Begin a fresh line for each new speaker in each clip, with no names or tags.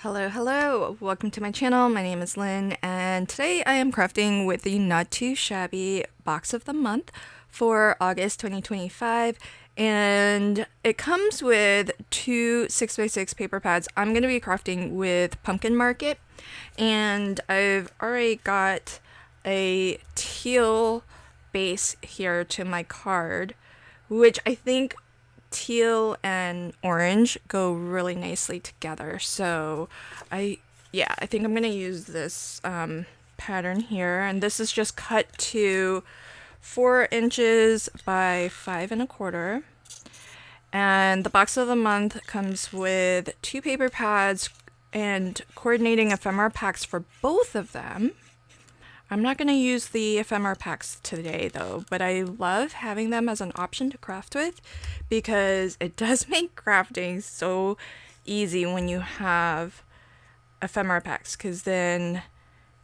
Hello, welcome to my channel. My name is Lynn, and today I am crafting with the Not Too Shabby box of the month for August 2025, and it comes with two 6x6 paper pads. I'm going to be crafting with Pumpkin Market, and I've already got a teal base here to my card, which I think teal and orange go really nicely together. So I think I'm gonna use this pattern here, and this is just cut to 4 inches by 5 1/4. And the box of the month comes with 2 paper pads and coordinating ephemera packs for both of them. I'm not going to use the ephemera packs today though, but I love having them as an option to craft with because it does make crafting so easy when you have ephemera packs, because then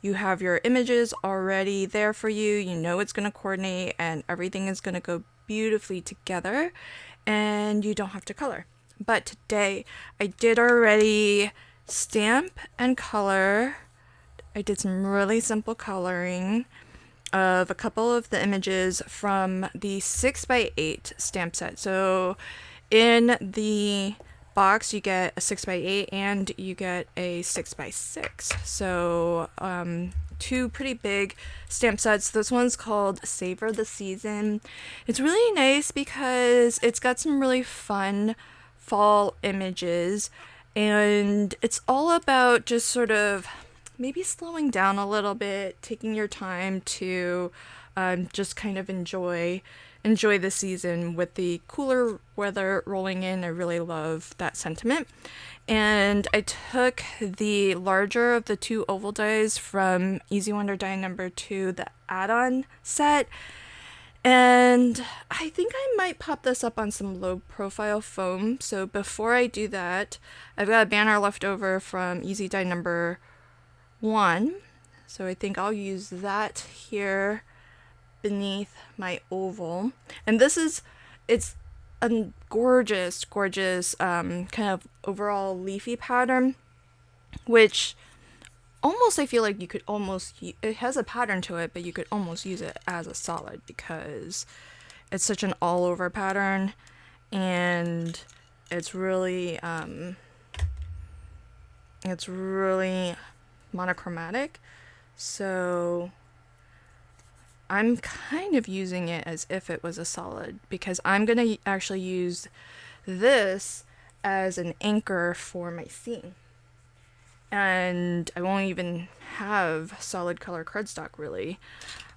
you have your images already there for you, you know it's going to coordinate and everything is going to go beautifully together and you don't have to color. But today I did already stamp and color. I did some really simple coloring of a couple of the images from the 6x8 stamp set. So in the box you get a 6x8 and you get a 6x6. So 2 pretty big stamp sets. This one's called Savor the Season. It's really nice because it's got some really fun fall images, and it's all about just sort of maybe slowing down a little bit, taking your time to just kind of enjoy the season with the cooler weather rolling in. I really love that sentiment. And I took the larger of the 2 oval dies from Easy Wonder die number 2, the add-on set. And I think I might pop this up on some low profile foam. So before I do that, I've got a banner left over from Easy die number 1, so I think I'll use that here beneath my oval. And it's a gorgeous kind of overall leafy pattern, which almost I feel like you could almost, it has a pattern to it, but you could almost use it as a solid because it's such an all over pattern and it's really monochromatic. So I'm kind of using it as if it was a solid because I'm going to actually use this as an anchor for my scene. And I won't even have solid color cardstock really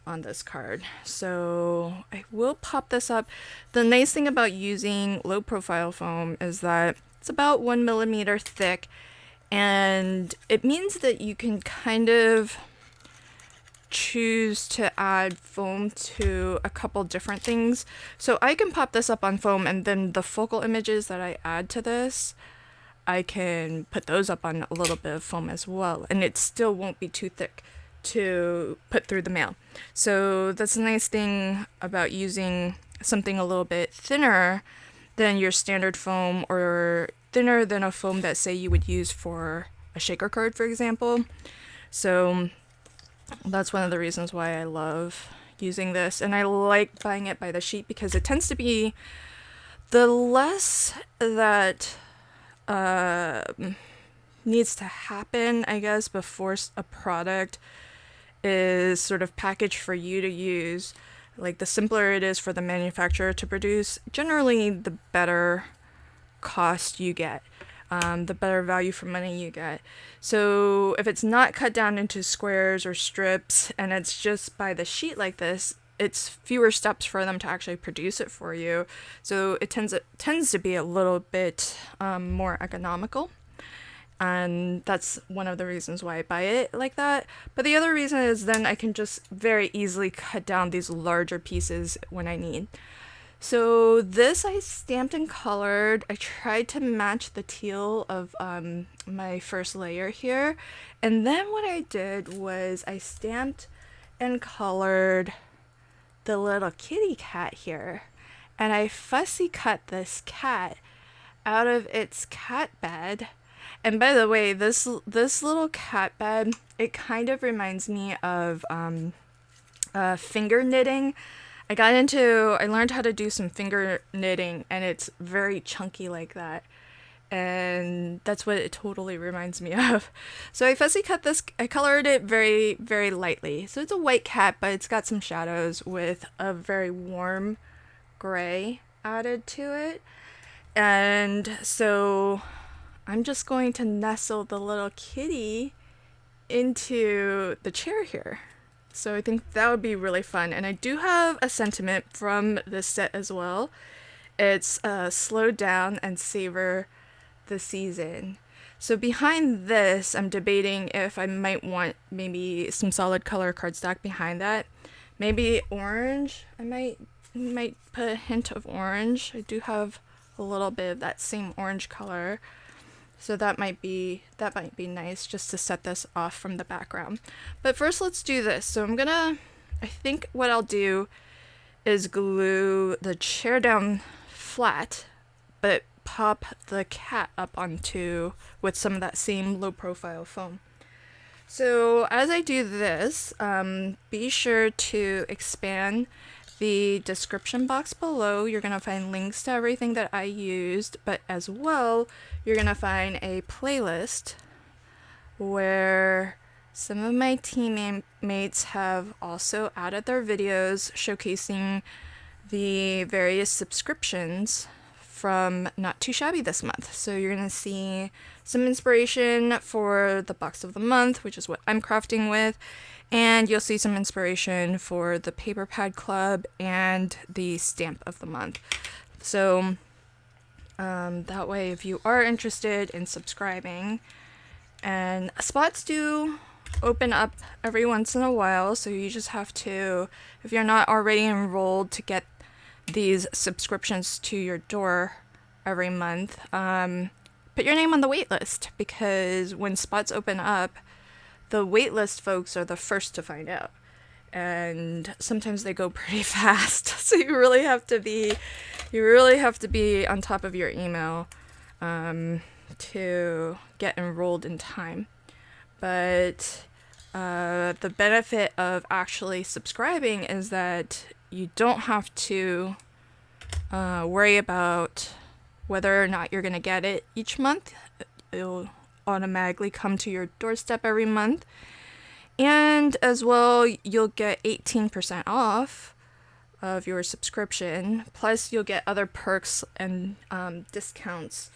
on this card. So I will pop this up. The nice thing about using low profile foam is that it's about 1 millimeter thick, and it means that you can kind of choose to add foam to a couple different things. So I can pop this up on foam, and then the focal images that I add to this, I can put those up on a little bit of foam as well, and it still won't be too thick to put through the mail. So that's the nice thing about using something a little bit thinner than your standard foam, or thinner than a foam that say you would use for a shaker card, for example. So that's one of the reasons why I love using this, and I like buying it by the sheet because it tends to be the less that needs to happen, I guess, before a product is sort of packaged for you to use. Like, the simpler it is for the manufacturer to produce, generally the better cost you get, the better value for money you get. So if it's not cut down into squares or strips and it's just by the sheet like this, it's fewer steps for them to actually produce it for you. So it tends to be a little bit more economical. And that's one of the reasons why I buy it like that. But the other reason is then I can just very easily cut down these larger pieces when I need. So this I stamped and colored. I tried to match the teal of my first layer here. And then what I did was I stamped and colored the little kitty cat here. And I fussy cut this cat out of its cat bed And by the way, this little cat bed, it kind of reminds me of finger knitting. I learned how to do some finger knitting, and it's very chunky like that. And that's what it totally reminds me of. So I fussy cut this, I colored it very, very lightly. So it's a white cat, but it's got some shadows with a very warm gray added to it. And so I'm just going to nestle the little kitty into the chair here. So I think that would be really fun. And I do have a sentiment from this set as well. It's slow down and savor the season. So behind this, I'm debating if I might want maybe some solid color cardstock behind that. Maybe orange. I might put a hint of orange. I do have a little bit of that same orange color. So that might be nice just to set this off from the background. But first let's do this. So I think what I'll do is glue the chair down flat, but pop the cat up onto with some of that same low profile foam. So as I do this, be sure to expand the description box below. You're going to find links to everything that I used, but as well, you're going to find a playlist where some of my teammates have also added their videos showcasing the various subscriptions from Not Too Shabby this month. So you're going to see some inspiration for the box of the month, which is what I'm crafting with, and you'll see some inspiration for the paper pad club and the stamp of the month. So that way, if you are interested in subscribing, and spots do open up every once in a while, so you just have to, if you're not already enrolled, to get these subscriptions to your door every month, put your name on the wait list, because when spots open up, the wait list folks are the first to find out, and sometimes they go pretty fast. So you really have to be on top of your email to get enrolled in time. But the benefit of actually subscribing is that you don't have to worry about whether or not you're going to get it each month. It'll automatically come to your doorstep every month. And as well, you'll get 18% off of your subscription. Plus, you'll get other perks and discounts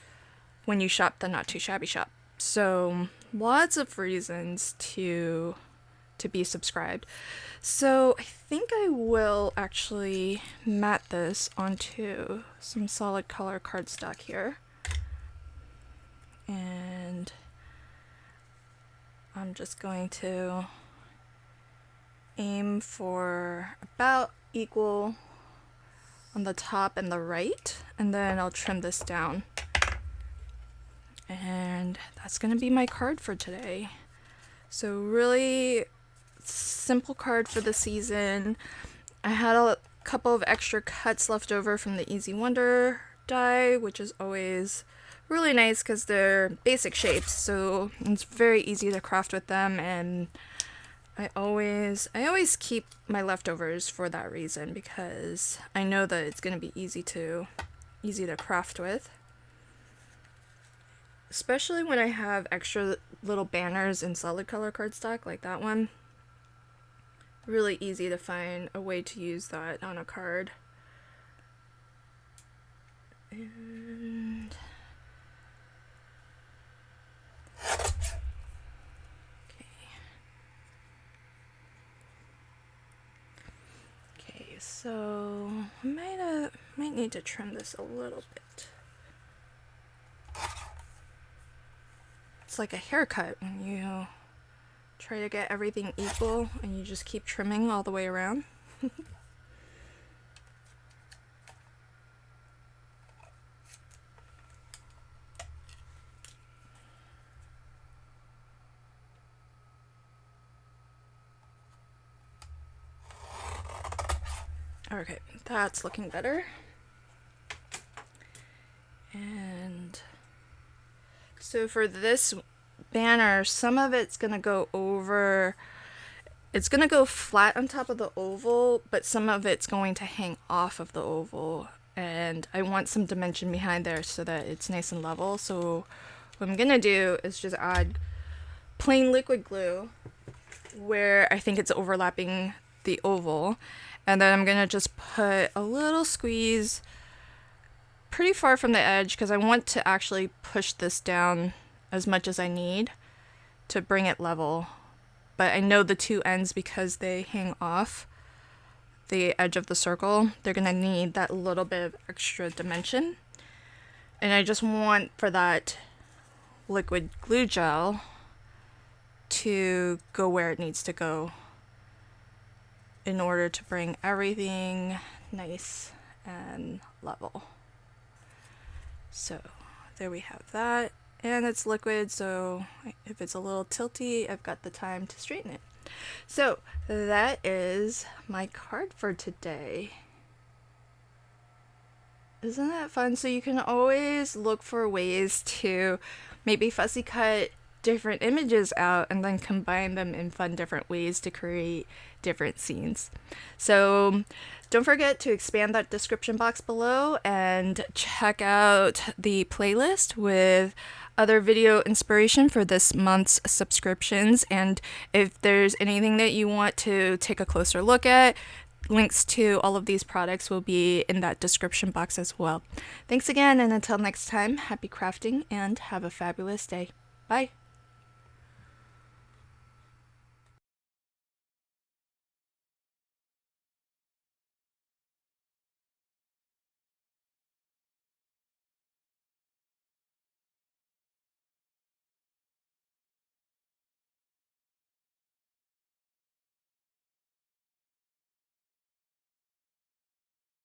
when you shop the Not Too Shabby shop. So lots of reasons to be subscribed. So I think I will actually mat this onto some solid color cardstock here. And I'm just going to aim for about equal on the top and the right, and then I'll trim this down. And that's going to be my card for today. So really simple card for the season. I had a couple of extra cuts left over from the Easy Wonder die, which is always really nice because they're basic shapes, so it's very easy to craft with them, and I always keep my leftovers for that reason, because I know that it's going to be easy to craft with. Especially when I have extra little banners in solid color cardstock like that one. Really easy to find a way to use that on a card. And okay, so I might need to trim this a little bit. It's like a haircut when you try to get everything equal and you just keep trimming all the way around. Okay, that's looking better. And So for this banner, some of it's going to go over, it's going to go flat on top of the oval, but some of it's going to hang off of the oval. And I want some dimension behind there so that it's nice and level. So what I'm going to do is just add plain liquid glue where I think it's overlapping the oval. And then I'm going to just put a little squeeze pretty far from the edge because I want to actually push this down as much as I need to bring it level. But I know the two ends, because they hang off the edge of the circle, they're going to need that little bit of extra dimension. And I just want for that liquid glue gel to go where it needs to go in order to bring everything nice and level. So there we have that. And it's liquid, so if it's a little tilty, I've got the time to straighten it. So that is my card for today. Isn't that fun? So you can always look for ways to maybe fussy cut different images out and then combine them in fun different ways to create different scenes. So don't forget to expand that description box below and check out the playlist with other video inspiration for this month's subscriptions. And if there's anything that you want to take a closer look at, links to all of these products will be in that description box as well. Thanks again, and until next time, happy crafting and have a fabulous day. Bye.